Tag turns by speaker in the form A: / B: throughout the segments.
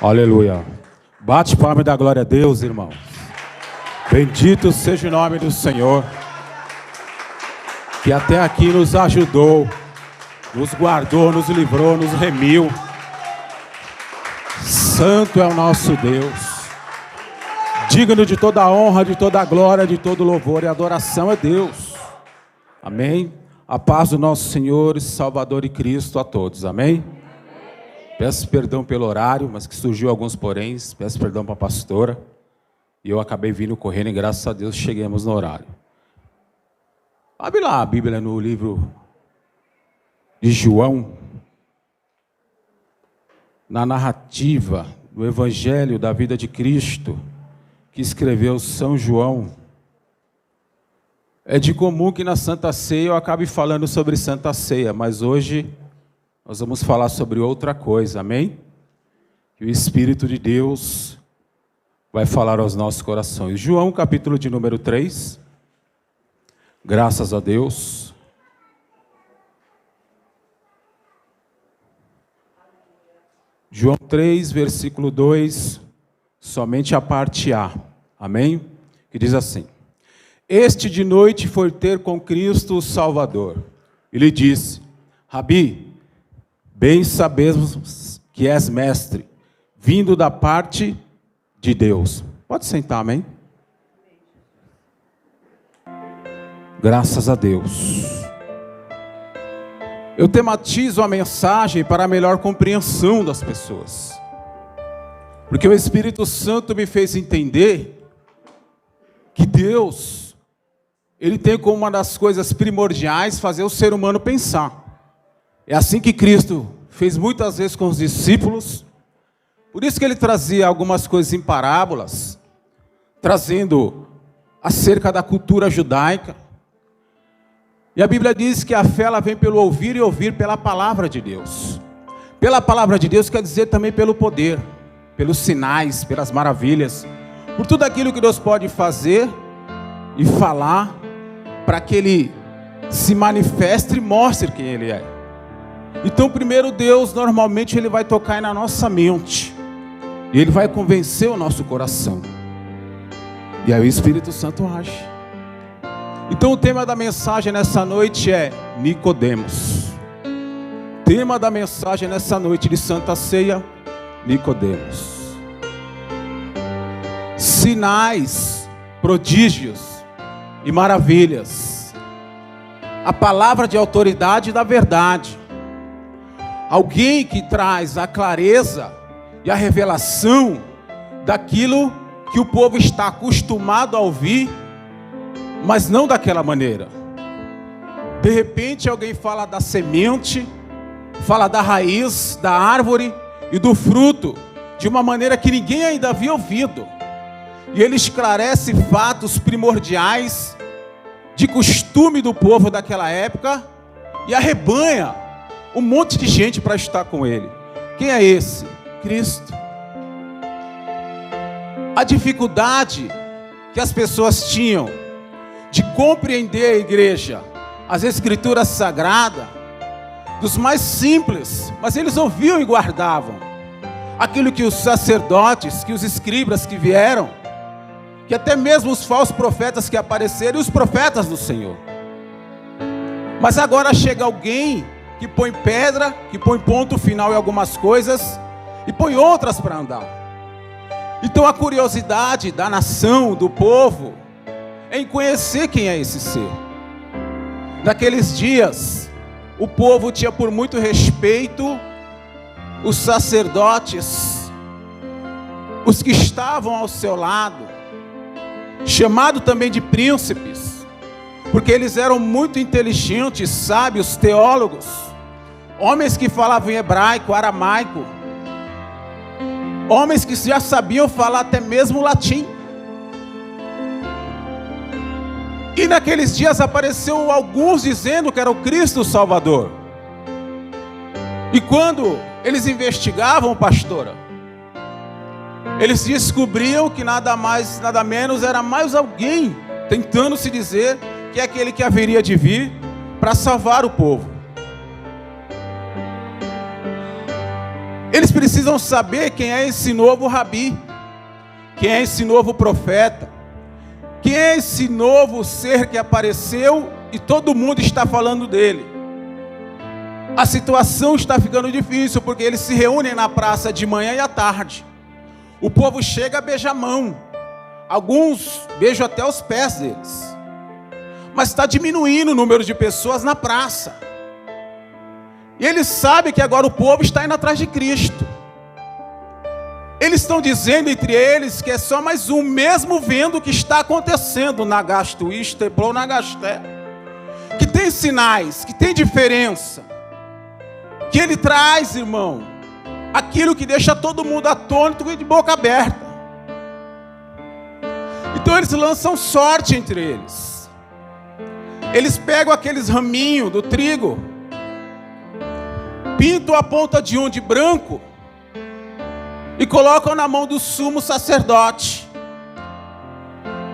A: Aleluia. Bate palma e dá glória a Deus, irmãos. Bendito seja o nome do Senhor, que até aqui nos ajudou, nos guardou, nos livrou, nos remiu. Santo é o nosso Deus. Digno de toda a honra, de toda a glória, de todo louvor e adoração é Deus. Amém? A paz do nosso Senhor e Salvador e Cristo a todos. Amém? Peço perdão pelo horário, mas que surgiu alguns poréns. Peço perdão para a pastora. E eu acabei vindo correndo e graças a Deus chegamos no horário. Abre lá a Bíblia no livro de João. Na narrativa do Evangelho da vida de Cristo, que escreveu São João. É de comum que na Santa Ceia eu acabe falando sobre Santa Ceia, mas hoje nós vamos falar sobre outra coisa, amém? Que o Espírito de Deus vai falar aos nossos corações. João, capítulo de número 3. Graças a Deus. João 3, versículo 2, somente a parte A, amém? Que diz assim: Este de noite foi ter com Cristo o Salvador. Ele disse: Rabi, bem sabemos que és mestre, vindo da parte de Deus. Pode sentar, amém? Graças a Deus. Eu tematizo a mensagem para a melhor compreensão das pessoas. Porque o Espírito Santo me fez entender que Deus, Ele tem como uma das coisas primordiais fazer o ser humano pensar. É assim que Cristo fez muitas vezes com os discípulos. Por isso que Ele trazia algumas coisas em parábolas, trazendo acerca da cultura judaica. E a Bíblia diz que a fé ela vem pelo ouvir e ouvir pela palavra de Deus. Pela palavra de Deus quer dizer também pelo poder, pelos sinais, pelas maravilhas, por tudo aquilo que Deus pode fazer e falar para que Ele se manifeste e mostre quem Ele é. Então primeiro Deus normalmente Ele vai tocar na nossa mente e Ele vai convencer o nosso coração. E aí o Espírito Santo age. Então o tema da mensagem nessa noite é Nicodemos. Tema da mensagem nessa noite de Santa Ceia, Nicodemos. Sinais, prodígios e maravilhas. A palavra de autoridade da verdade. Alguém que traz a clareza e a revelação daquilo que o povo está acostumado a ouvir, mas não daquela maneira. De repente alguém fala da semente, fala da raiz, da árvore e do fruto, de uma maneira que ninguém ainda havia ouvido. E ele esclarece fatos primordiais de costume do povo daquela época e arrebanha um monte de gente para estar com ele. Quem é esse? Cristo. A dificuldade que as pessoas tinham de compreender a igreja, as escrituras sagradas, dos mais simples, mas eles ouviam e guardavam aquilo que os sacerdotes, que os escribas que vieram, que até mesmo os falsos profetas que apareceram e os profetas do Senhor. Mas agora chega alguém que põe pedra, que põe ponto final em algumas coisas e põe outras para andar. Então a curiosidade da nação, do povo, em conhecer quem é esse ser. Naqueles dias, o povo tinha por muito respeito os sacerdotes, os que estavam ao seu lado, chamado também de príncipes, porque eles eram muito inteligentes, sábios, teólogos, homens que falavam em hebraico, aramaico, homens que já sabiam falar até mesmo latim. E naqueles dias apareceu alguns dizendo que era o Cristo Salvador. E quando eles investigavam, pastora, eles descobriam que nada mais, nada menos, era mais alguém tentando se dizer que é aquele que haveria de vir para salvar o povo. Eles precisam saber quem é esse novo rabi, quem é esse novo profeta, quem é esse novo ser que apareceu e todo mundo está falando dele. A situação está ficando difícil, porque eles se reúnem na praça de manhã e à tarde. O povo chega a beijar a mão. Alguns beijam até os pés deles. Mas está diminuindo o número de pessoas na praça. E eles sabem que agora o povo está indo atrás de Cristo. Eles estão dizendo entre eles que é só mais um, mesmo vendo o que está acontecendo na Gastuísta e na Gasté. Que tem sinais, que tem diferença. Que ele traz, irmão, aquilo que deixa todo mundo atônito e de boca aberta. Então eles lançam sorte entre eles. Eles pegam aqueles raminhos do trigo, pintam a ponta de um de branco e colocam na mão do sumo sacerdote.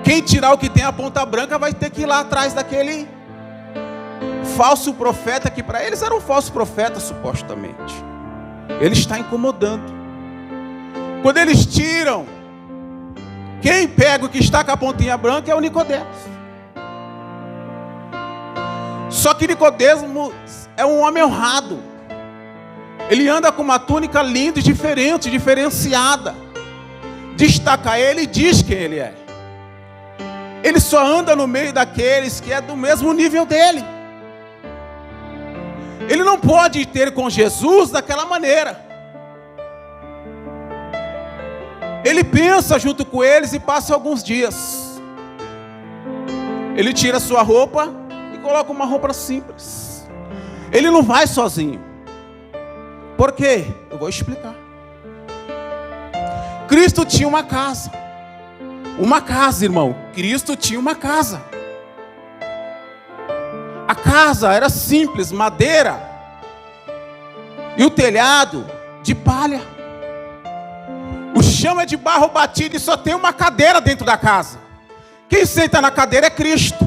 A: Quem tirar o que tem a ponta branca vai ter que ir lá atrás daquele falso profeta, que para eles era um falso profeta supostamente. Ele está incomodando. Quando eles tiram, quem pega o que está com a pontinha branca é o Nicodemos. Só que Nicodemos é um homem honrado. Ele anda com uma túnica linda e diferente, diferenciada. Destaca ele e diz quem ele é. Ele só anda no meio daqueles que é do mesmo nível dele. Ele não pode ter com Jesus daquela maneira. Ele pensa junto com eles e passa alguns dias. Ele tira sua roupa e coloca uma roupa simples. Ele não vai sozinho. Por quê? Eu vou explicar. Cristo tinha uma casa. Uma casa, irmão. Cristo tinha uma casa. A casa era simples, madeira. E o telhado de palha. O chão é de barro batido e só tem uma cadeira dentro da casa. Quem senta na cadeira é Cristo.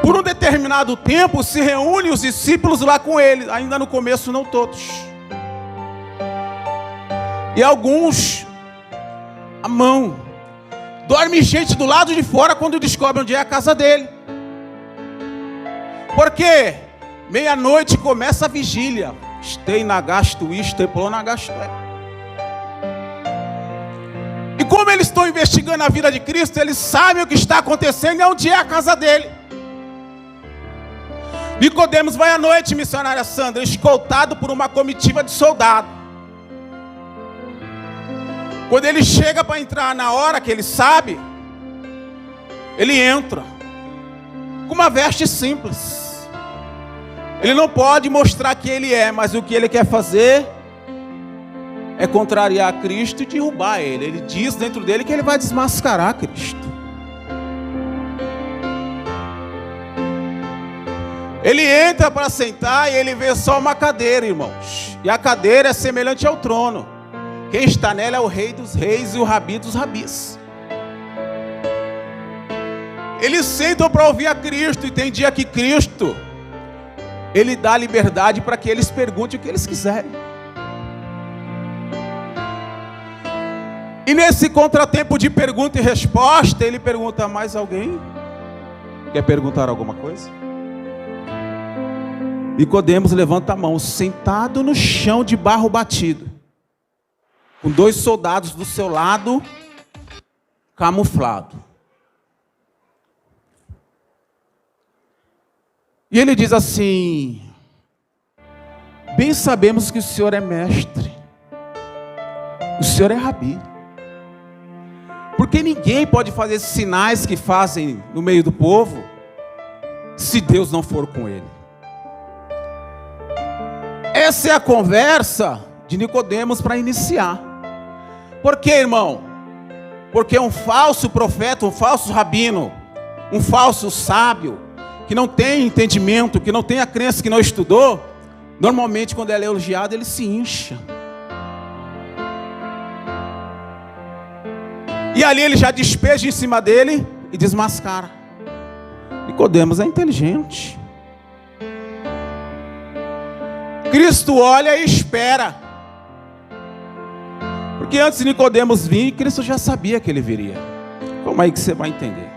A: Por um determinado tempo se reúnem os discípulos lá com ele. Ainda no começo não todos. E alguns a mão. Dorme gente do lado de fora quando descobre onde é a casa dele. Porque meia-noite começa a vigília. Estei na Gastuísta e na Gasté. E como eles estão investigando a vida de Cristo, eles sabem o que está acontecendo e onde é a casa dele. Nicodemos vai à noite, missionária Sandra, escoltado por uma comitiva de soldado. Quando ele chega para entrar na hora que ele sabe, ele entra com uma veste simples. Ele não pode mostrar que ele é, mas o que ele quer fazer é contrariar Cristo e derrubar ele. Ele diz dentro dele que ele vai desmascarar Cristo. Ele entra para sentar e ele vê só uma cadeira, irmãos. E a cadeira é semelhante ao trono. Quem está nela é o Rei dos Reis e o Rabi dos Rabis. Eles sentam para ouvir a Cristo, e tem dia que Cristo, ele dá liberdade para que eles perguntem o que eles quiserem. E nesse contratempo de pergunta e resposta, ele pergunta: mais alguém quer perguntar alguma coisa? Nicodemos levanta a mão, sentado no chão de barro batido, com 2 soldados do seu lado, camuflado. E ele diz assim: bem sabemos que o Senhor é mestre, o Senhor é rabi, porque ninguém pode fazer esses sinais que fazem no meio do povo, se Deus não for com ele. Essa é a conversa de Nicodemos para iniciar. Por quê, irmão? Porque um falso profeta, um falso rabino, um falso sábio, que não tem entendimento, que não tem a crença, que não estudou, normalmente quando ele é elogiado, ele se incha. E ali ele já despeja em cima dele e desmascara. Nicodemos é inteligente. Cristo olha e espera. Porque antes de Nicodemos vir, Cristo já sabia que ele viria. Como aí que você vai entender?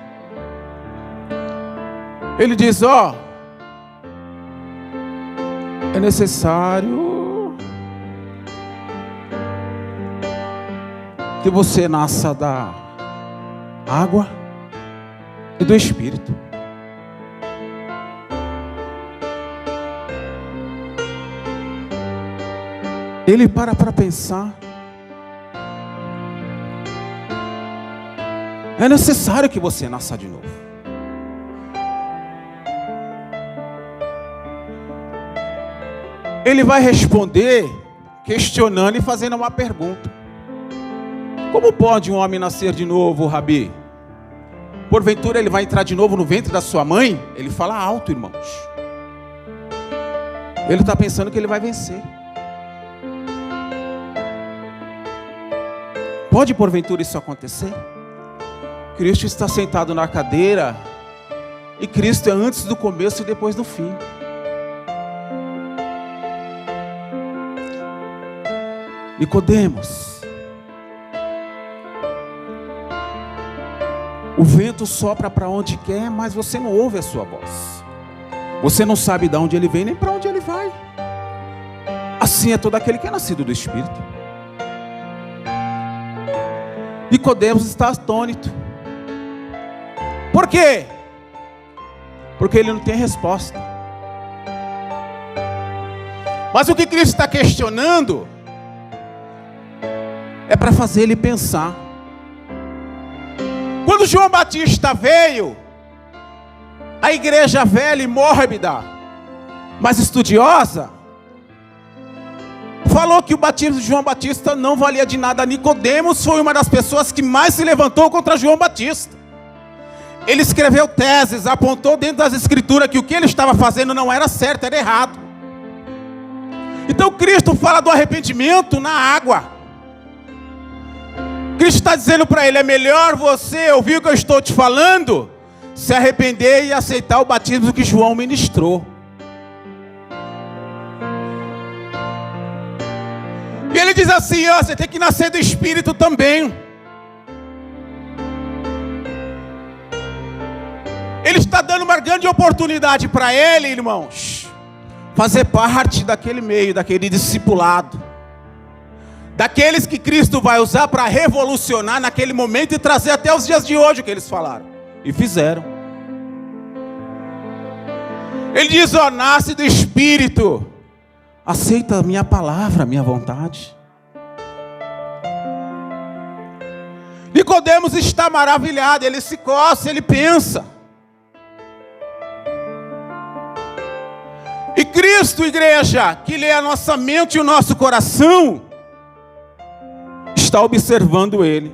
A: Ele diz, ó, é necessário que você nasça da água e do Espírito. Ele para pensar. É necessário que você nasça de novo. Ele vai responder questionando e fazendo uma pergunta. Como pode um homem nascer de novo, Rabi? Porventura ele vai entrar de novo no ventre da sua mãe? Ele fala alto, irmãos. Ele está pensando que ele vai vencer. Pode porventura isso acontecer? Cristo está sentado na cadeira e Cristo é antes do começo e depois do fim. Nicodemos, o vento sopra para onde quer, mas você não ouve a sua voz. Você não sabe de onde ele vem nem para onde ele vai. Assim é todo aquele que é nascido do Espírito. Nicodemos está atônito. Por quê? Porque ele não tem resposta. Mas o que Cristo está questionando é para fazer ele pensar. Quando João Batista veio, a igreja velha e mórbida, mas estudiosa, falou que o batismo de João Batista não valia de nada. Nicodemos foi uma das pessoas que mais se levantou contra João Batista. Ele escreveu teses, apontou dentro das escrituras que o que ele estava fazendo não era certo, era errado. Então Cristo fala do arrependimento na água. Cristo está dizendo para ele, é melhor você ouvir o que eu estou te falando, se arrepender e aceitar o batismo que João ministrou. E ele diz assim, ó, você tem que nascer do Espírito também. Ele está dando uma grande oportunidade para ele, irmãos, fazer parte daquele meio, daquele discipulado, daqueles que Cristo vai usar para revolucionar naquele momento e trazer até os dias de hoje o que eles falaram e fizeram. Ele diz, ó, nasce do Espírito, aceita a minha palavra, a minha vontade. Nicodemos está maravilhado, ele se coça, ele pensa. E Cristo, igreja, que lê a nossa mente e o nosso coração, está observando ele.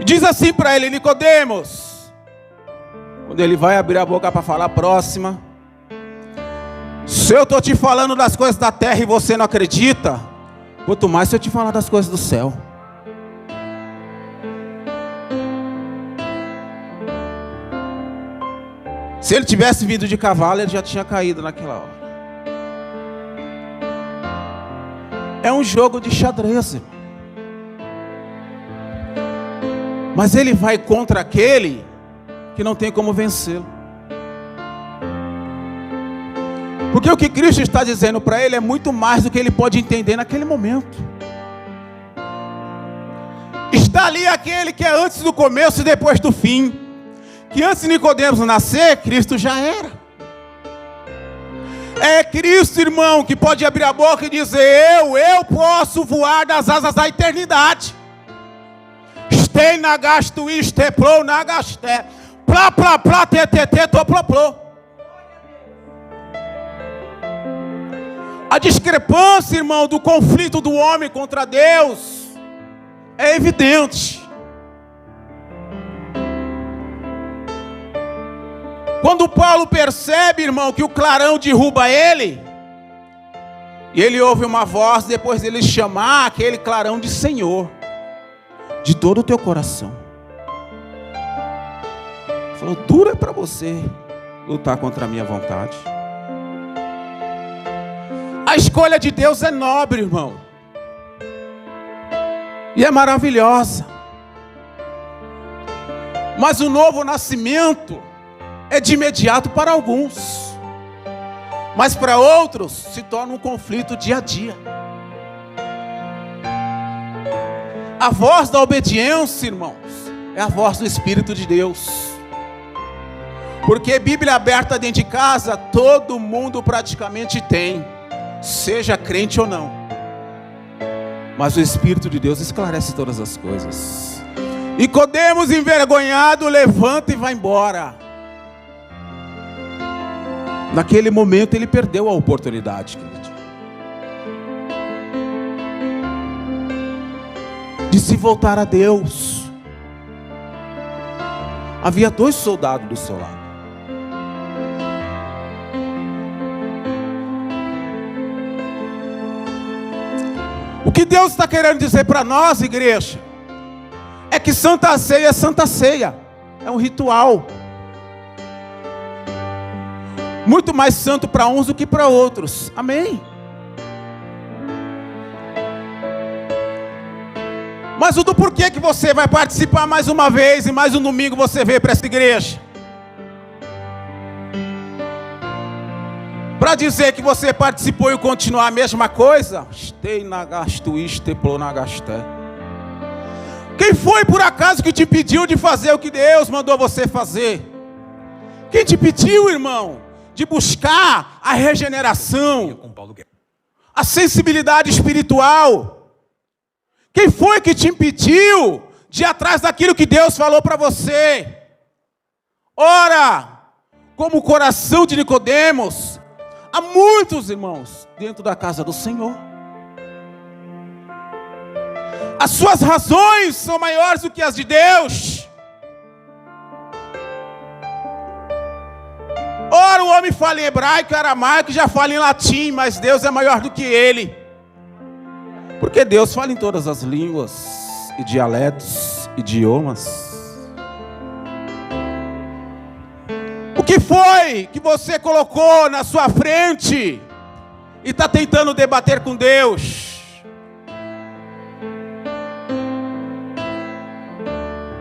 A: E diz assim para ele, Nicodemos, quando ele vai abrir a boca para falar a próxima, se eu estou te falando das coisas da terra e você não acredita, quanto mais se eu te falar das coisas do céu. Se ele tivesse vindo de cavalo, ele já tinha caído naquela hora. É um jogo de xadrez, irmão. Mas ele vai contra aquele que não tem como vencê-lo. Porque o que Cristo está dizendo para ele é muito mais do que ele pode entender naquele momento. Está ali aquele que é antes do começo e depois do fim. Que antes de Nicodemos nascer, Cristo já era. É Cristo, irmão, que pode abrir a boca e dizer, eu posso voar das asas da eternidade. Stei na gasto, esteplou na gasté. Plá, plá, plá, tê, tô, plô, plô. A discrepância, irmão, do conflito do homem contra Deus é evidente. Quando Paulo percebe, irmão, que o clarão derruba ele, e ele ouve uma voz, depois dele chamar aquele clarão de Senhor, de todo o teu coração. Ele falou, duro é para você lutar contra a minha vontade. A escolha de Deus é nobre, irmão. E é maravilhosa. Mas o novo nascimento é de imediato para alguns. Mas para outros se torna um conflito dia a dia. A voz da obediência, irmãos, é a voz do Espírito de Deus. Porque Bíblia aberta dentro de casa, todo mundo praticamente tem, seja crente ou não. Mas o Espírito de Deus esclarece todas as coisas. Nicodemos, envergonhado, levanta e vai embora. Naquele momento ele perdeu a oportunidade, querido, de se voltar a Deus. Havia 2 soldados do seu lado. O que Deus está querendo dizer para nós, igreja, é que Santa Ceia é Santa Ceia, é um ritual, muito mais santo para uns do que para outros, amém? Mas o do porquê que você vai participar mais uma vez e mais um domingo você veio para essa igreja? Para dizer que você participou e continuar a mesma coisa? Quem foi por acaso que te pediu de fazer o que Deus mandou você fazer? Quem te pediu, irmão, de buscar a regeneração, a sensibilidade espiritual? Quem foi que te impediu de ir atrás daquilo que Deus falou para você? Ora, como o coração de Nicodemos, há muitos irmãos dentro da casa do Senhor. As suas razões são maiores do que as de Deus. Ora, o homem fala em hebraico, aramaico, já fala em latim, mas Deus é maior do que ele. Porque Deus fala em todas as línguas, e dialetos, idiomas. O que foi que você colocou na sua frente e está tentando debater com Deus?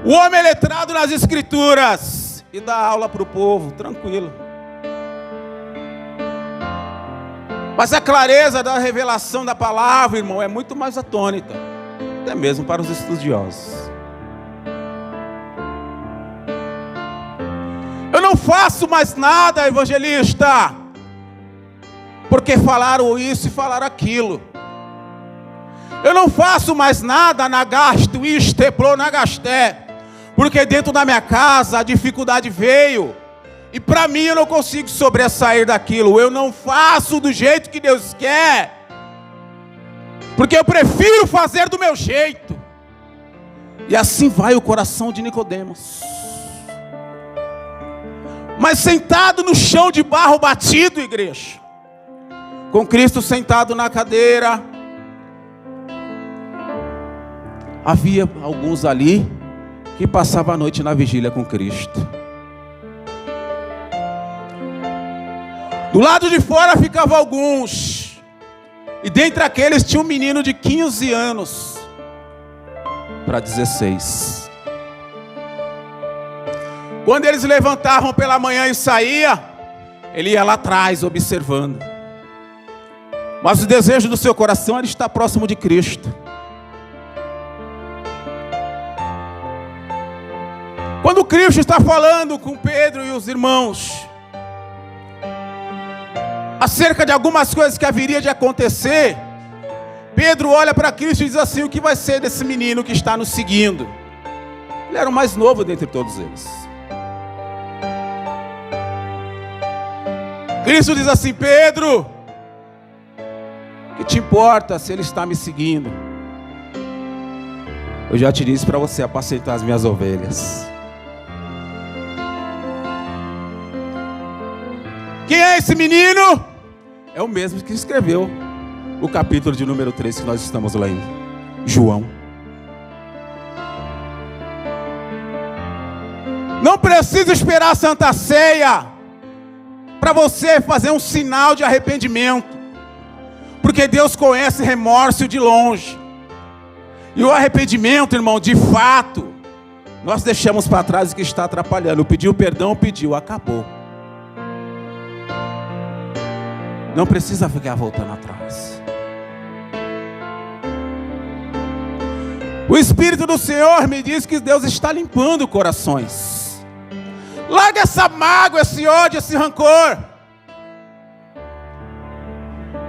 A: O homem é letrado nas escrituras e dá aula para o povo, tranquilo. Mas a clareza da revelação da palavra, irmão, é muito mais atônita, até mesmo para os estudiosos. Eu não faço mais nada, evangelista, porque falaram isso e falaram aquilo. Eu não faço mais nada, nagasto, isteplo, nagasté, porque dentro da minha casa a dificuldade veio, e para mim eu não consigo sobressair daquilo. Eu não faço do jeito que Deus quer, porque eu prefiro fazer do meu jeito. E assim vai o coração de Nicodemos. Mas sentado no chão de barro batido, igreja, com Cristo sentado na cadeira, havia alguns ali que passavam a noite na vigília com Cristo. Do lado de fora ficavam alguns, e dentre aqueles tinha um menino de 15 anos para 16. Quando eles levantavam pela manhã e saía, ele ia lá atrás observando. Mas o desejo do seu coração era estar próximo de Cristo. Quando Cristo está falando com Pedro e os irmãos acerca de algumas coisas que haveria de acontecer, Pedro olha para Cristo e diz assim: o que vai ser desse menino que está nos seguindo? Ele era o mais novo dentre todos eles. Cristo diz assim: Pedro, o que te importa se ele está me seguindo? Eu já te disse para você apacentar as minhas ovelhas. Quem é esse menino? É o mesmo que escreveu o capítulo de número 3 que nós estamos lendo, João. Não precisa esperar a Santa Ceia para você fazer um sinal de arrependimento. Porque Deus conhece remorso de longe. E o arrependimento, irmão, de fato, nós deixamos para trás o que está atrapalhando. Pediu perdão, pediu, acabou. Não precisa ficar voltando atrás. O Espírito do Senhor me diz que Deus está limpando corações. Larga essa mágoa, esse ódio, esse rancor.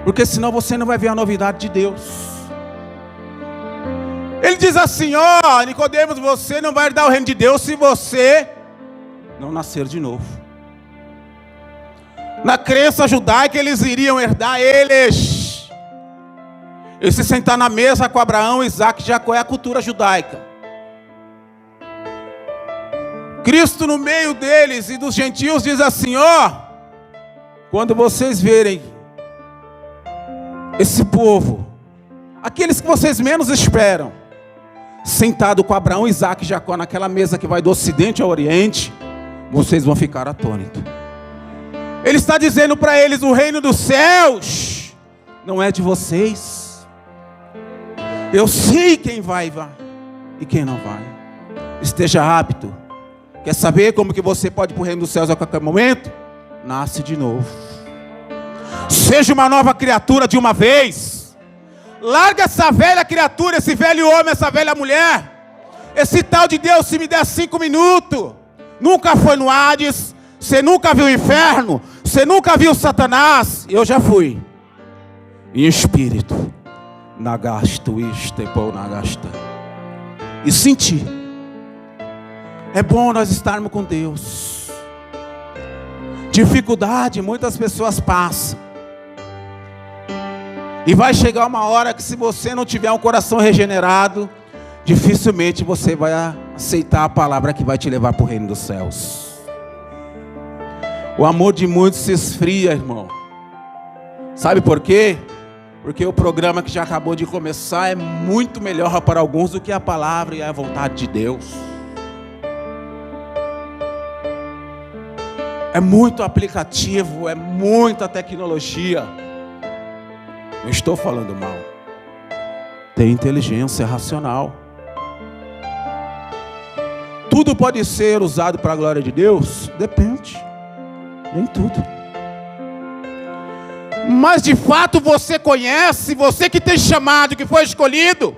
A: Porque senão você não vai ver a novidade de Deus. Ele diz assim, ó, Nicodemos, você não vai herdar o reino de Deus se você não nascer de novo. Na crença judaica eles iriam herdar eles se sentar na mesa com Abraão, Isaac e Jacó, é a cultura judaica. Cristo no meio deles e dos gentios diz assim, ó, quando vocês verem esse povo, aqueles que vocês menos esperam, sentado com Abraão, Isaac e Jacó naquela mesa que vai do ocidente ao oriente, vocês vão ficar atônitos. Ele está dizendo para eles, o reino dos céus não é de vocês. Eu sei quem vai e quem não vai. Esteja apto. Quer saber como que você pode ir para o reino dos céus a qualquer momento? Nasce de novo. Seja uma nova criatura de uma vez. Larga essa velha criatura, esse velho homem, essa velha mulher. Esse tal de Deus, se me der 5 minutos. Nunca foi no Hades. Você nunca viu o inferno. Você nunca viu Satanás. Eu já fui. Em espírito. Nagasto, istepou, nagasta. E senti. É bom nós estarmos com Deus. Dificuldade muitas pessoas passam. E vai chegar uma hora que se você não tiver um coração regenerado, dificilmente você vai aceitar a palavra que vai te levar para o reino dos céus. O amor de muitos se esfria, irmão. Sabe por quê? Porque o programa que já acabou de começar é muito melhor para alguns do que a palavra e a vontade de Deus. É muito aplicativo, é muita tecnologia. Não estou falando mal. Tem inteligência racional. Tudo pode ser usado para a glória de Deus? Depende. Nem tudo. Mas de fato você conhece, você que tem chamado, que foi escolhido.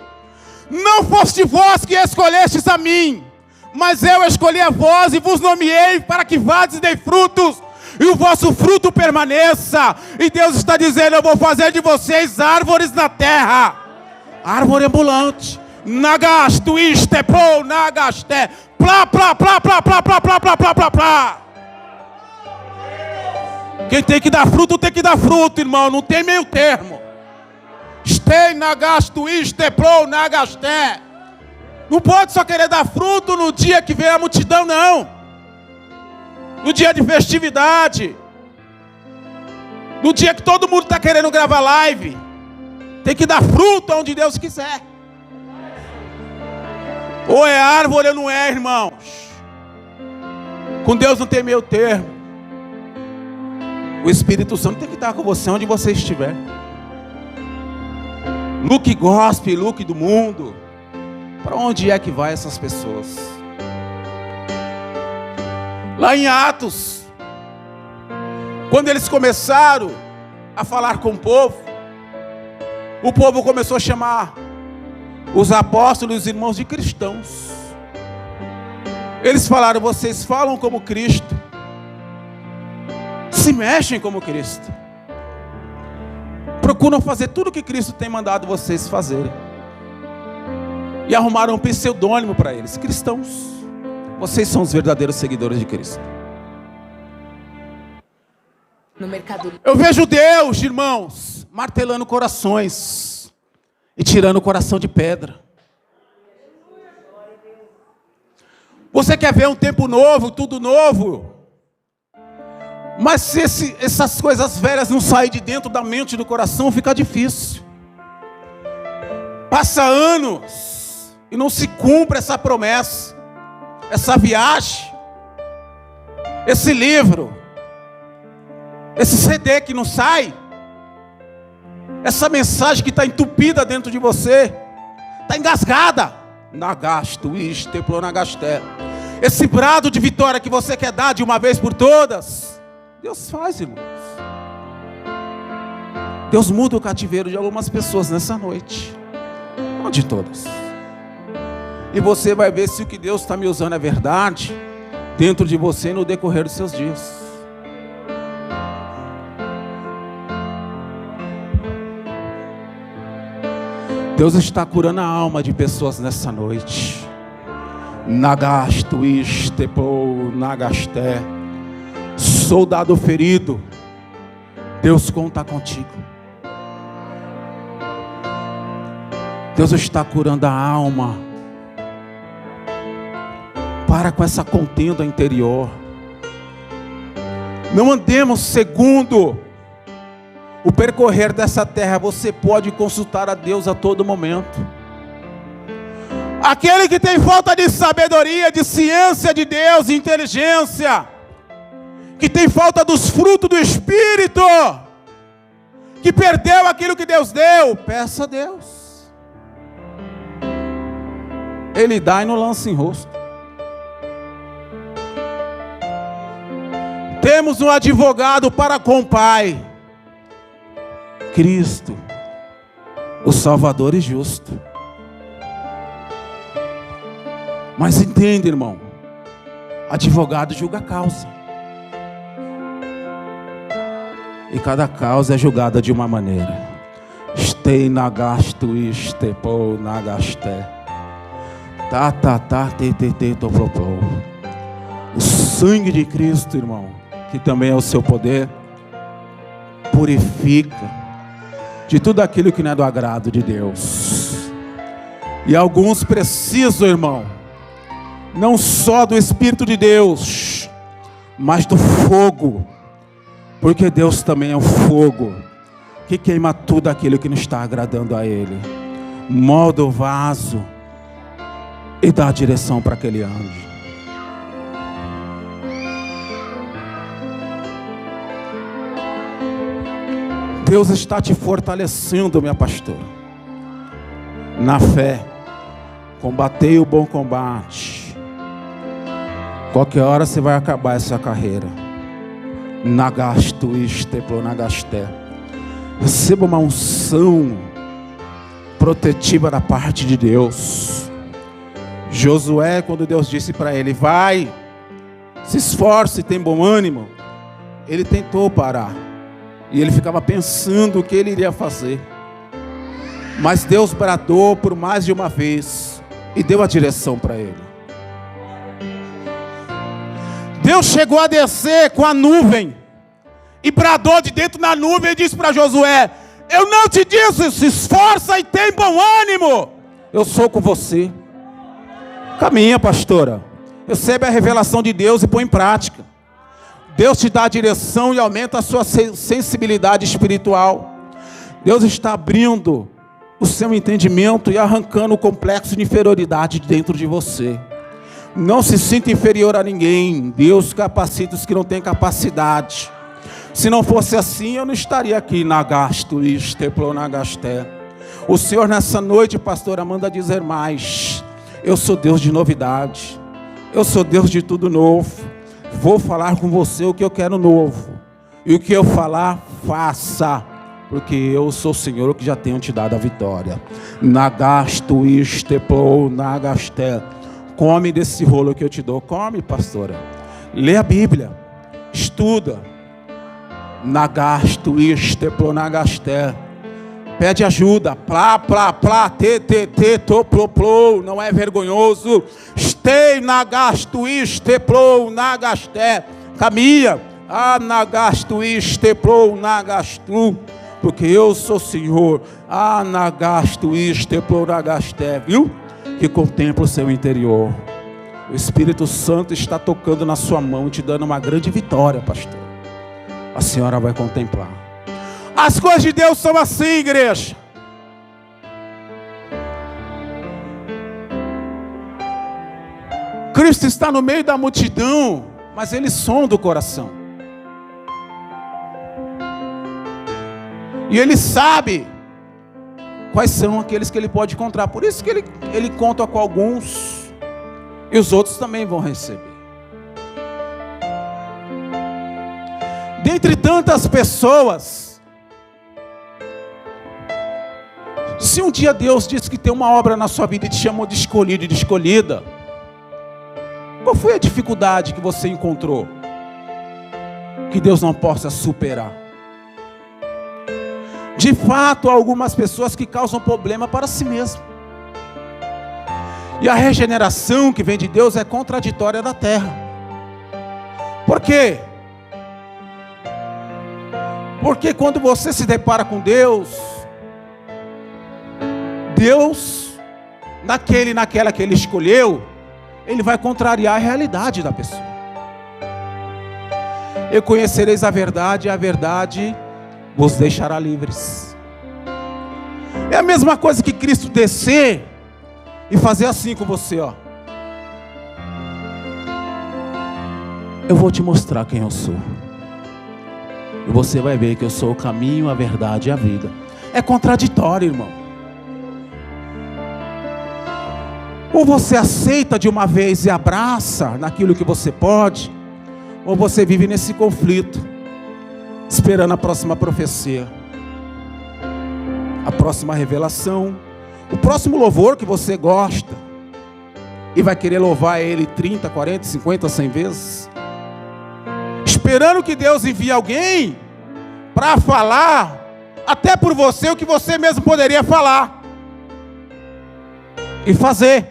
A: Não foste vós que escolhestes a mim, mas eu escolhi a vós e vos nomeei para que vades e dei frutos, e o vosso fruto permaneça. E Deus está dizendo, eu vou fazer de vocês árvores na terra. Árvore ambulante. Nagasto, istepou, nagaste. Plá, plá, plá, plá, plá, plá, plá, plá, plá, plá, plá. Quem tem que dar fruto, tem que dar fruto, irmão. Não tem meio termo. Stei, nagasto, istepou, nagaste. Não pode só querer dar fruto no dia que vem a multidão, não. No dia de festividade. No dia que todo mundo está querendo gravar live. Tem que dar fruto onde Deus quiser. Ou é árvore ou não é, irmãos. Com Deus não tem meio termo. O Espírito Santo tem que estar com você onde você estiver. Look gospel, look do mundo. Para onde é que vai essas pessoas? Lá em Atos, quando eles começaram a falar com o povo começou a chamar os apóstolos e os irmãos de cristãos. Eles falaram, vocês falam como Cristo, se mexem como Cristo, procuram fazer tudo o que Cristo tem mandado vocês fazerem. E arrumaram um pseudônimo para eles, cristãos. Vocês são os verdadeiros seguidores de Cristo.
B: No mercado.
A: Eu vejo Deus, irmãos, martelando corações e tirando o coração de pedra. Você quer ver um tempo novo, tudo novo? Mas se essas coisas velhas não saírem de dentro da mente e do coração, fica difícil. Passa anos e não se cumpre essa promessa, essa viagem, esse livro, esse CD que não sai. essa mensagem que está entupida dentro de você, está engasgada. Nagasto, isteplo, nagasté. Esse brado de vitória que você quer dar de uma vez por todas, Deus faz, irmãos. Deus muda o cativeiro de algumas pessoas nessa noite, não de todas. E você vai ver se o que Deus está me usando é verdade dentro de você no decorrer dos seus dias. Deus está curando a alma de pessoas nessa noite. Nagasto, istepou, nagasté. Soldado ferido, Deus conta contigo. Deus está curando a alma. Para com essa contenda interior. Não andemos segundo o percorrer dessa terra. Você pode consultar a Deus a todo momento. Aquele que tem falta de sabedoria, de ciência de Deus, de inteligência, que tem falta dos frutos do Espírito, que perdeu aquilo que Deus deu, peça a Deus. Ele dá e não lança em rosto. Temos um advogado para com o Pai, Cristo, o Salvador e justo. Mas entende, irmão, advogado julga a causa. E cada causa é julgada de uma maneira. Stei nagasto, istepou nagasté. Toplopou. O sangue de Cristo, irmão, que também é o seu poder, purifica de tudo aquilo que não é do agrado de Deus. E alguns precisam, irmão, não só do Espírito de Deus, mas do fogo, porque Deus também é o fogo que queima tudo aquilo que não está agradando a Ele, molda o vaso e dá a direção para aquele anjo. Deus está te fortalecendo, minha pastora, na fé. Combatei o bom combate. Qualquer hora você vai acabar essa carreira. Nagasto, isteplo, nagasté. Receba uma unção protetiva da parte de Deus. Josué, quando Deus disse para ele, vai, se esforce, tem bom ânimo, ele tentou parar. E ele ficava pensando o que ele iria fazer. Mas Deus bradou por mais de uma vez e deu a direção para ele. Deus chegou a descer com a nuvem e bradou de dentro da nuvem e disse para Josué, eu não te disse, se esforça e tem bom ânimo. Eu sou com você. Caminha, pastora. Recebe a revelação de Deus e põe em prática. Deus te dá a direção e aumenta a sua sensibilidade espiritual. Deus está abrindo o seu entendimento e arrancando o complexo de inferioridade dentro de você. Não se sinta inferior a ninguém. Deus capacita os que não têm capacidade. Se não fosse assim, eu não estaria aqui. Nagasto, isteplo, nagasté. O Senhor nessa noite, pastora, manda dizer mais. Eu sou Deus de novidade. Eu sou Deus de tudo novo. Vou falar com você o que eu quero novo. E o que eu falar, faça. Porque eu sou o Senhor que já tenho te dado a vitória. Nagasto, isteplo, nagasté. Come desse rolo que eu te dou. Come, pastora. Lê a Bíblia. Estuda. Nagasto, isteplo, nagasté. Pede ajuda. Plá, plá, plá, toploplo. Não é vergonhoso. Stei nagasto, isteplo, nagasté. Caminha. Nagasto, isteplo, nagastu. Porque eu sou o Senhor. Nagasto, isteplo, nagasté. Viu? Que contempla o seu interior. O Espírito Santo está tocando na sua mão, te dando uma grande vitória, pastor. A senhora vai contemplar. As coisas de Deus são assim, igreja. Cristo está no meio da multidão, mas Ele sonda o coração. E Ele sabe quais são aqueles que ele pode encontrar. Por isso que ele conta com alguns, e os outros também vão receber. Dentre tantas pessoas, se um dia Deus disse que tem uma obra na sua vida e te chamou de escolhido e de escolhida, qual foi a dificuldade que você encontrou que Deus não possa superar? De fato, há algumas pessoas que causam problema para si mesmo. E a regeneração que vem de Deus é contraditória da terra. Por quê? Porque quando você se depara com Deus, naquela que Ele escolheu, Ele vai contrariar a realidade da pessoa. E conhecereis a verdade, e a verdade vos deixará livres. É a mesma coisa que Cristo descer e fazer assim com você, ó. Eu vou te mostrar quem eu sou. E você vai ver que eu sou o caminho, a verdade e a vida. É contraditório, irmão. Ou você aceita de uma vez e abraça naquilo que você pode, ou você vive nesse conflito, esperando a próxima profecia, a próxima revelação, o próximo louvor que você gosta, e vai querer louvar Ele 30, 40, 50, 100 vezes, esperando que Deus envie alguém para falar, até por você, o que você mesmo poderia falar e fazer.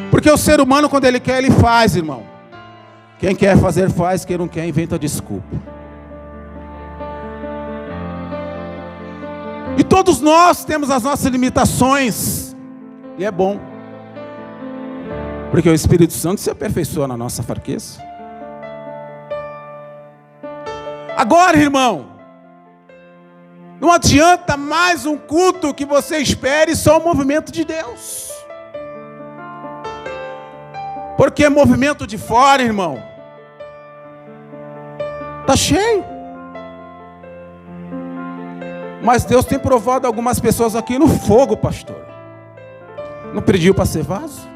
A: Porque o ser humano, quando ele quer, ele faz, irmão. Quem quer fazer, faz. Quem não quer, inventa desculpa. E todos nós temos as nossas limitações. E é bom. Porque o Espírito Santo se aperfeiçoa na nossa fraqueza. Agora, irmão, não adianta mais um culto que você espere só o movimento de Deus. Porque movimento de fora, irmão, está cheio. Mas Deus tem provado algumas pessoas aqui no fogo, pastor. Não pediu para ser vaso?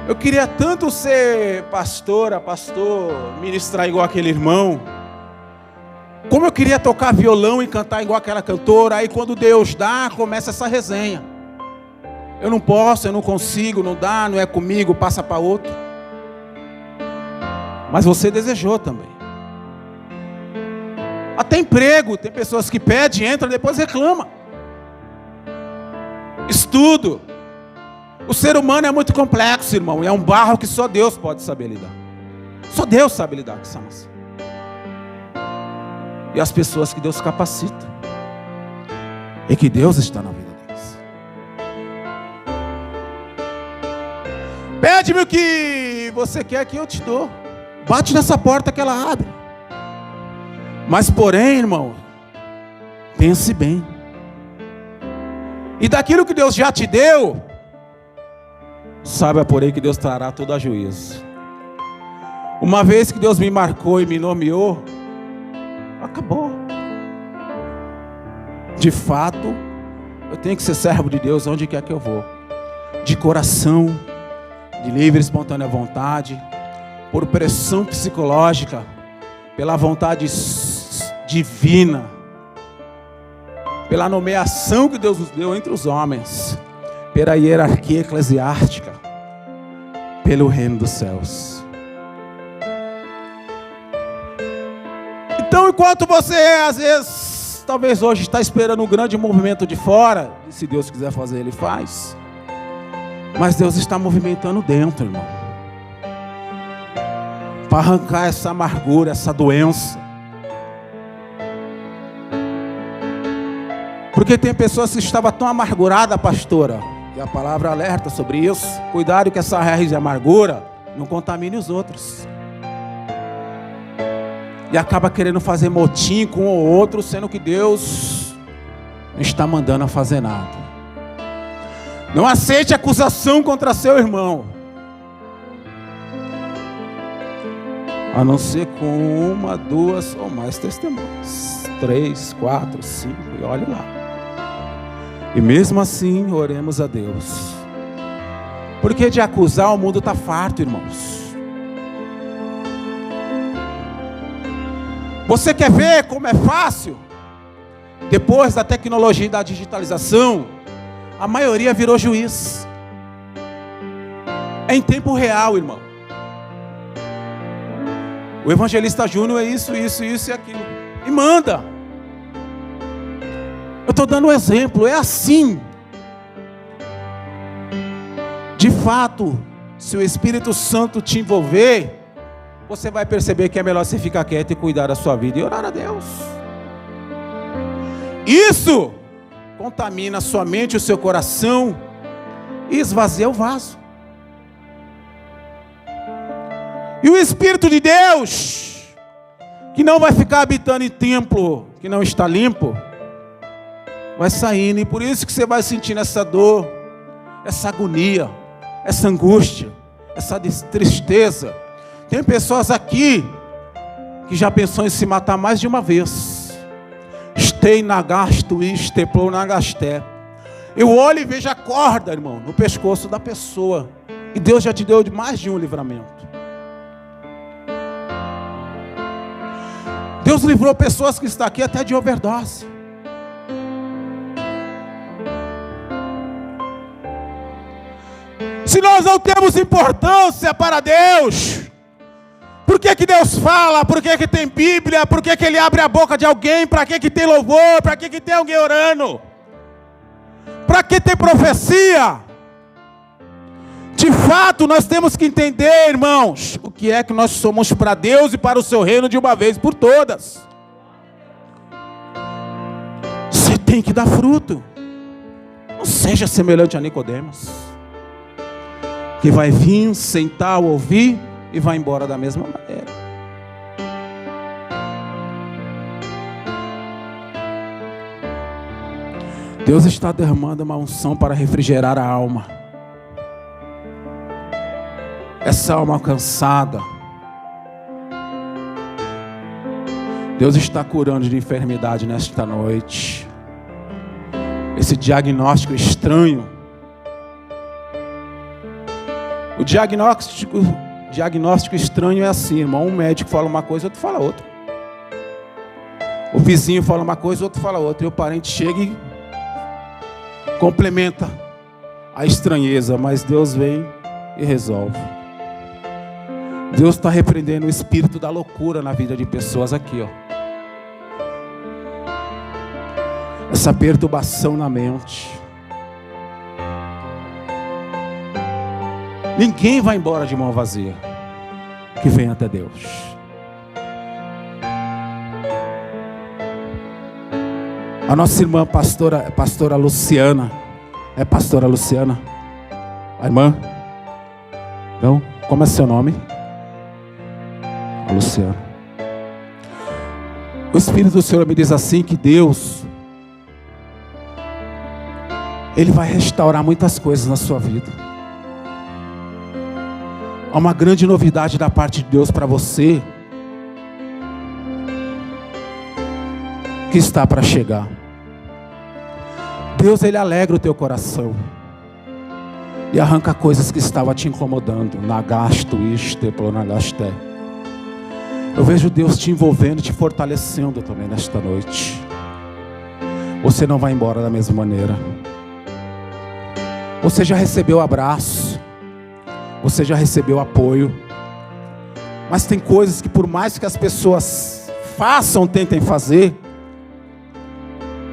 A: Eu queria tanto ser pastor, ministrar igual aquele irmão. Como eu queria tocar violão e cantar igual aquela cantora. Aí quando Deus dá, começa essa resenha. Eu não posso, eu não consigo, não dá, não é comigo, passa para outro. Mas você desejou também. Até emprego, tem pessoas que pedem, entram, depois reclamam. Estudo. O ser humano é muito complexo, irmão. É um barro que só Deus pode saber lidar. Só Deus sabe lidar com essa massa. E as pessoas que Deus capacita. E que Deus está na vida deles. Pede-me o que você quer que eu te dou. Bate nessa porta que ela abre. Mas porém, irmão, pense bem. E daquilo que Deus já te deu, saiba, porém, que Deus trará tudo a juízo. Uma vez que Deus me marcou e me nomeou, acabou. De fato, eu tenho que ser servo de Deus onde quer que eu vou. De coração, de livre e espontânea vontade, por pressão psicológica, pela vontade divina, pela nomeação que Deus nos deu entre os homens, pela hierarquia eclesiástica, pelo reino dos céus. Então, enquanto você, às vezes, talvez hoje está esperando um grande movimento de fora, e se Deus quiser fazer, Ele faz. Mas Deus está movimentando dentro, irmão, para arrancar essa amargura, essa doença. Porque tem pessoas que estavam tão amarguradas, pastora, e a palavra alerta sobre isso. Cuidado que essa raiz de amargura não contamine os outros. E acaba querendo fazer motim com o outro, sendo que Deus não está mandando a fazer nada. Não aceite acusação contra seu irmão. A não ser com 1, 2 ou mais testemunhas. 3, 4, 5 e olhe lá. E mesmo assim, oremos a Deus. Porque de acusar o mundo está farto, irmãos. Você quer ver como é fácil? Depois da tecnologia e da digitalização, a maioria virou juiz. É em tempo real, irmão. O evangelista Júnior é isso e aquilo. E manda. Eu estou dando um exemplo, é assim. De fato, se o Espírito Santo te envolver, você vai perceber que é melhor você ficar quieto e cuidar da sua vida e orar a Deus. Isso contamina a sua mente e o seu coração e esvazia o vaso. E o Espírito de Deus, que não vai ficar habitando em templo que não está limpo, vai saindo. E por isso que você vai sentindo essa dor, essa agonia, essa angústia, essa tristeza. Tem pessoas aqui que já pensou em se matar mais de uma vez. Stei na gasto e esteplou na gasté. Eu olho e vejo a corda, irmão, no pescoço da pessoa. E Deus já te deu de mais de um livramento. Deus livrou pessoas que estão aqui até de overdose. Se nós não temos importância para Deus, por que que Deus fala? Por que que tem Bíblia? Por que que Ele abre a boca de alguém? Para que que tem louvor? Para que que tem alguém orando? Para que tem profecia? De fato, nós temos que entender, irmãos, o que é que nós somos para Deus e para o seu reino de uma vez por todas. Você tem que dar fruto. Não seja semelhante a Nicodemos, que vai vir, sentar, ouvir e vai embora da mesma maneira. Deus está derramando uma unção para refrigerar a alma. Essa alma cansada. Deus está curando de enfermidade nesta noite. Esse diagnóstico estranho. O diagnóstico estranho é assim, irmão. Um médico fala uma coisa, outro fala outra. O vizinho fala uma coisa, outro fala outra. E o parente chega e complementa a estranheza. Mas Deus vem e resolve. Deus está repreendendo o espírito da loucura na vida de pessoas aqui, ó. Essa perturbação na mente. Ninguém vai embora de mão vazia que vem até Deus. A nossa irmã pastora Luciana. É pastora Luciana? A irmã? Não? Como é seu nome? A Luciana. O Espírito do Senhor me diz assim que Deus, Ele vai restaurar muitas coisas na sua vida. Há uma grande novidade da parte de Deus para você, que está para chegar. Deus, Ele alegra o teu coração e arranca coisas que estavam te incomodando. Nagasto, isteplo, nagasté. Eu vejo Deus te envolvendo, te fortalecendo também nesta noite. Você não vai embora da mesma maneira. Você já recebeu abraço. Você já recebeu apoio. Mas tem coisas que por mais que as pessoas façam, tentem fazer,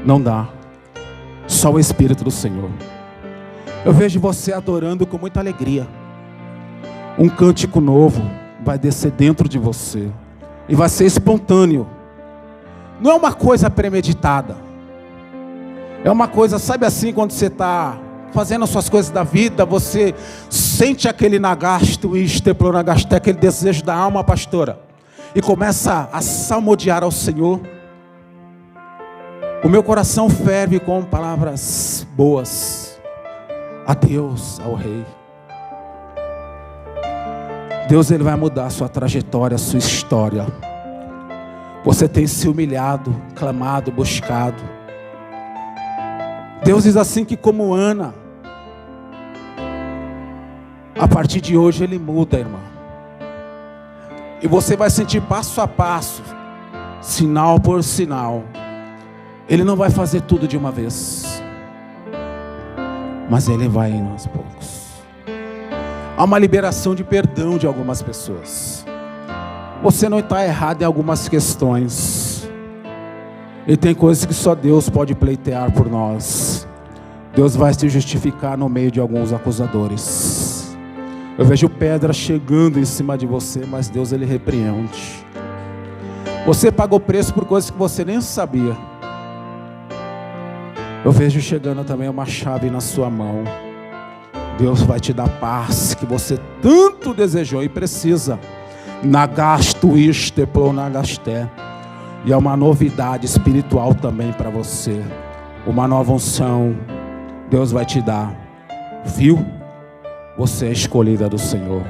A: não dá. Só o Espírito do Senhor. Eu vejo você adorando com muita alegria. Um cântico novo vai descer dentro de você. E vai ser espontâneo. Não é uma coisa premeditada. É uma coisa, sabe assim, quando você está fazendo as suas coisas da vida, você sente aquele nagasto, isteplo, nagasté, aquele desejo da alma, pastora, e começa a salmodiar ao Senhor. O meu coração ferve com palavras boas a Deus, ao Rei. Deus, Ele vai mudar a sua trajetória, a sua história. Você tem se humilhado, clamado, buscado. Deus diz assim que como Ana, a partir de hoje Ele muda, irmão. E você vai sentir passo a passo, sinal por sinal. Ele não vai fazer tudo de uma vez, mas Ele vai indo aos poucos. Há uma liberação de perdão de algumas pessoas. Você não está errado em algumas questões. E tem coisas que só Deus pode pleitear por nós. Deus vai se justificar no meio de alguns acusadores. Eu vejo pedra chegando em cima de você, mas Deus, Ele repreende. Você pagou preço por coisas que você nem sabia. Eu vejo chegando também uma chave na sua mão. Deus vai te dar paz que você tanto desejou e precisa. Nagasto isteplo nagasté. E é uma novidade espiritual também para você. Uma nova unção Deus vai te dar. Viu? Você é escolhida do Senhor.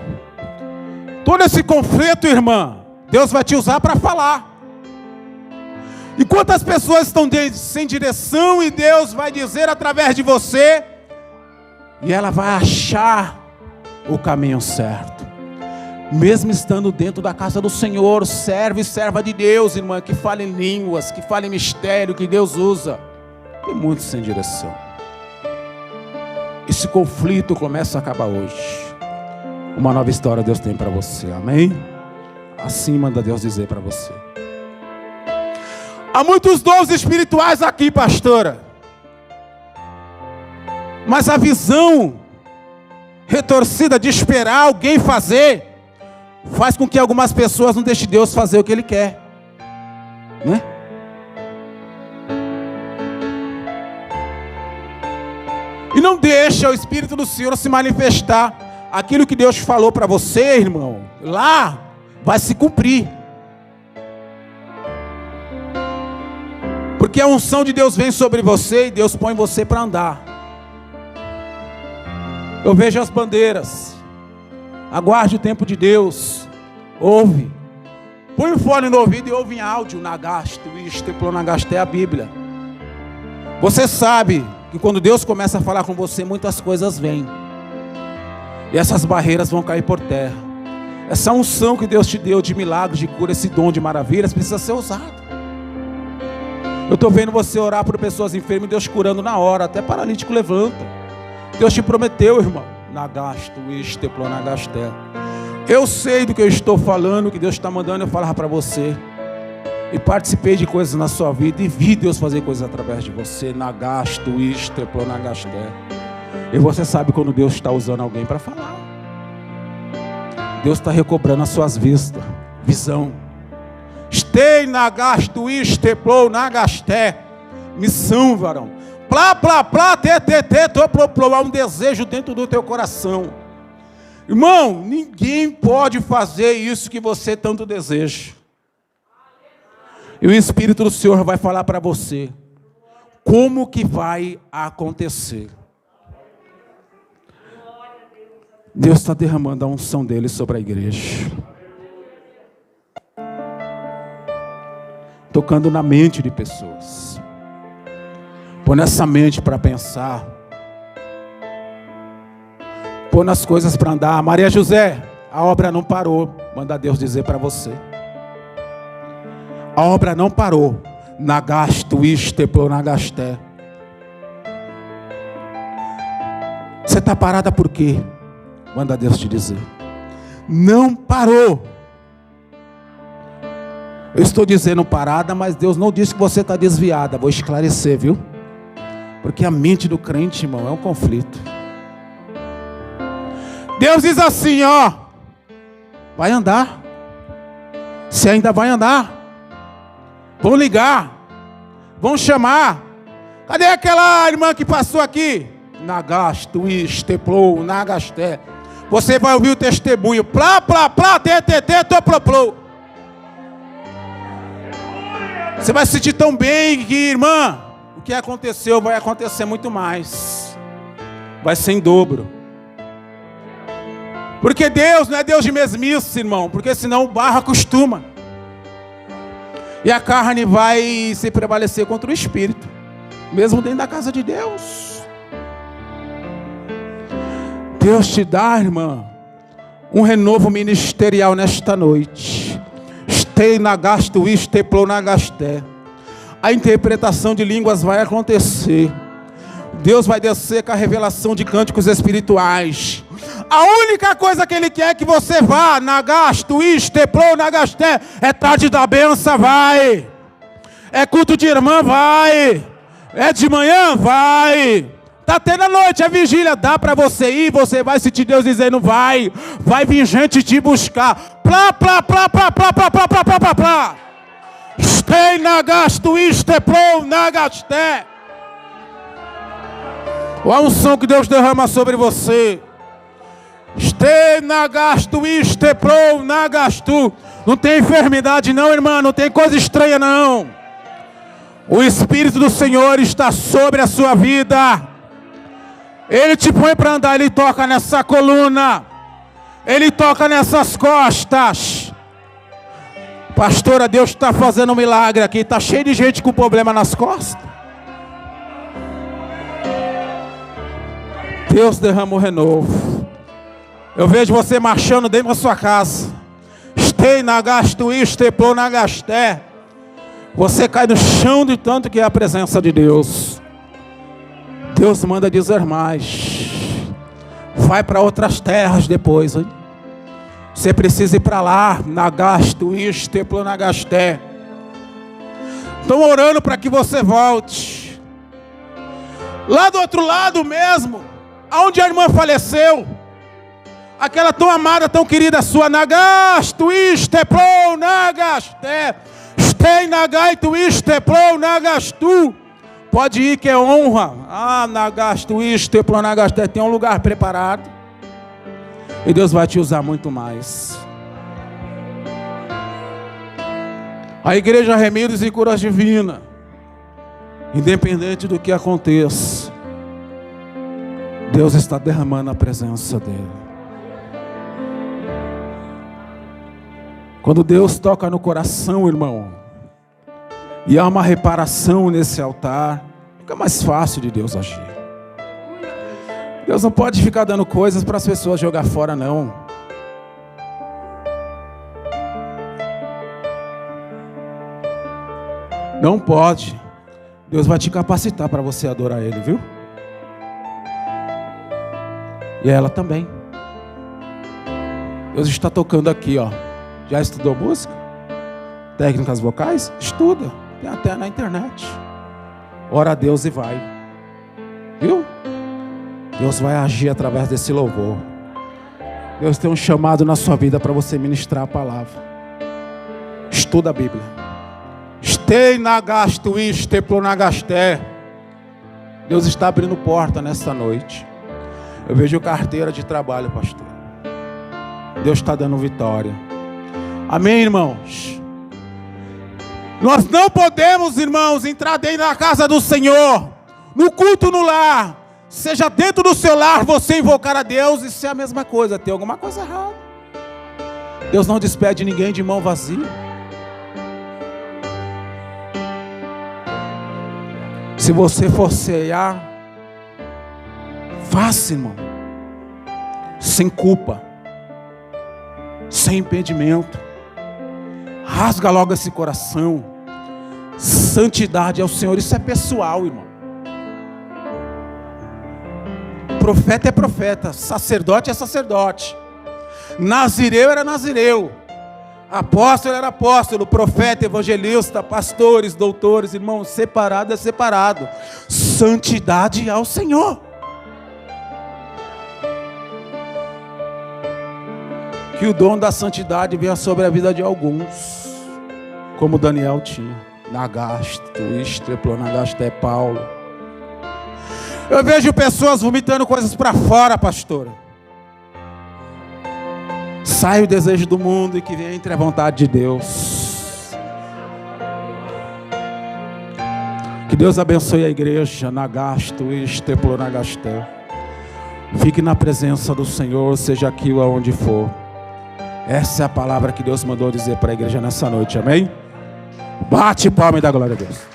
A: Todo esse conflito, irmã, Deus vai te usar para falar. E quantas pessoas estão sem direção, e Deus vai dizer através de você, e ela vai achar o caminho certo. Mesmo estando dentro da casa do Senhor, serve e serva de Deus, irmã, que fala em línguas, que fala em mistério, que Deus usa. Tem muitos sem direção. Esse conflito começa a acabar hoje. Uma nova história Deus tem para você, amém? Assim manda Deus dizer para você. Há muitos dons espirituais aqui, pastora. Mas a visão retorcida de esperar alguém fazer, faz com que algumas pessoas não deixem Deus fazer o que Ele quer, né? E não deixa o Espírito do Senhor se manifestar. Aquilo que Deus falou para você, irmão, lá vai se cumprir. Porque a unção de Deus vem sobre você e Deus põe você para andar. Eu vejo as bandeiras. Aguarde o tempo de Deus. Ouve. Põe o fone no ouvido e ouve em áudio. Nagasto, isteplo nagasté, a Bíblia. Você sabe que quando Deus começa a falar com você, muitas coisas vêm. E essas barreiras vão cair por terra. Essa unção que Deus te deu de milagres, de cura, esse dom de maravilhas, precisa ser usado. Eu estou vendo você orar por pessoas enfermas e Deus curando na hora. Até paralítico levanta. Deus te prometeu, irmão. Nagasto, isteplo nagasté. Eu sei do que eu estou falando, que Deus está mandando eu falar para você. E participei de coisas na sua vida e vi Deus fazer coisas através de você. Nagasto, isteplo nagasté. E você sabe quando Deus está usando alguém para falar. Deus está recobrando as suas vistas, visão. Stei nagasto, isteplo nagasté. Missão, varão. Plá, plá, plá, tê, tê, tê, há um desejo dentro do teu coração. Irmão, ninguém pode fazer isso que você tanto deseja. E o Espírito do Senhor vai falar para você como que vai acontecer. Deus está derramando a unção dele sobre a igreja. Tocando na mente de pessoas. Põe essa mente para pensar. Põe as coisas para andar. Maria José, a obra não parou. Manda Deus dizer para você. A obra não parou. Nagasto, isteplo nagasté. Você está parada por quê? Manda Deus te dizer. Não parou. Eu estou dizendo parada, mas Deus não disse que você está desviada. Vou esclarecer, viu? Porque a mente do crente, irmão, é um conflito. Deus diz assim, ó. Vai andar. Você ainda vai andar. Vão ligar. Vão chamar. Cadê aquela irmã que passou aqui? Nagasto, isteplo, nagasté. Você vai ouvir o testemunho. Plá, plá, plá, tê, tê, tê, toplô. Você vai se sentir tão bem que, irmã, o que aconteceu vai acontecer muito mais. Vai ser em dobro. Porque Deus não é Deus de mesmice, irmão. Porque senão o barro acostuma. E a carne vai se prevalecer contra o espírito. Mesmo dentro da casa de Deus. Deus te dá, irmã, um renovo ministerial nesta noite. Stei na gasto, esteplou na gasté. A interpretação de línguas vai acontecer. Deus vai descer com a revelação de cânticos espirituais. A única coisa que Ele quer é que você vá na gasto, esteplou na gasté. É tarde da benção, vai. É culto de irmã, vai. É de manhã, vai. Tá tendo a noite, é vigília, dá para você ir, você vai sentir Deus dizendo vai vir gente te buscar. Plá, plá, plá, plá, plá, plá, plá, plá, plá, plá, plá. Stei na gasto, esteplou na gasté. A unção que Deus derrama sobre você. Stei na gasto, esteplou na gasto. Não tem enfermidade não, irmã, não tem coisa estranha não. O Espírito do Senhor está sobre a sua vida. Ele te põe para andar, Ele toca nessa coluna. Ele toca nessas costas. Pastora, Deus está fazendo um milagre aqui. Está cheio de gente com problema nas costas. Deus derrama o renovo. Eu vejo você marchando dentro da sua casa. Stei na gasto, esteplou na gasté. Você cai no chão de tanto que é a presença de Deus. Deus manda dizer mais. Vai para outras terras depois, hein? Você precisa ir para lá, na gasto, esteplou na gasté. Estão orando para que você volte. Lá do outro lado mesmo, aonde a irmã faleceu, aquela tão amada, tão querida sua, na gasto, esteplou na gasté. Stei na gaito, esteplou na gasto. Pode ir que é honra. Na gasto, esteplou na gasté. Tem um lugar preparado. E Deus vai te usar muito mais. A igreja Remidos e Curas Divina, independente do que aconteça, Deus está derramando a presença dEle. Quando Deus toca no coração, irmão, e há uma reparação nesse altar, fica mais fácil de Deus agir. Deus não pode ficar dando coisas para as pessoas jogar fora, não. Não pode. Deus vai te capacitar para você adorar Ele, viu? E ela também. Deus está tocando aqui, ó. Já estudou música? Técnicas vocais? Estuda. Tem até na internet. Ora a Deus e vai. Viu? Deus vai agir através desse louvor. Deus tem um chamado na sua vida para você ministrar a palavra. Estuda a Bíblia. Stei na gasto, esteplou na gasté. Deus está abrindo porta nesta noite. Eu vejo carteira de trabalho, pastor. Deus está dando vitória. Amém, irmãos? Nós não podemos, irmãos, entrar dentro da casa do Senhor, no culto no lar, seja dentro do seu lar, você invocar a Deus, isso é a mesma coisa, tem alguma coisa errada. Deus não despede ninguém de mão vazia. Se você for ceiar, faça, irmão, sem culpa, sem impedimento. Rasga logo esse coração. Santidade ao Senhor, isso é pessoal, irmão. Profeta é profeta, sacerdote é sacerdote, nazireu era nazireu, apóstolo era apóstolo, profeta, evangelista, pastores, doutores, irmão, separado é separado. Santidade ao Senhor. Que o dom da santidade venha sobre a vida de alguns, como Daniel tinha. Nagasto, esteplou, Nagasto é Paulo. Eu vejo pessoas vomitando coisas para fora, pastora. Sai o desejo do mundo e que venha entre a vontade de Deus. Que Deus abençoe a igreja. Nagasto, esteplou, Nagasto. Fique na presença do Senhor, seja aqui ou aonde for. Essa é a palavra que Deus mandou dizer para a igreja nessa noite, amém? Bate palma e dá glória a Deus.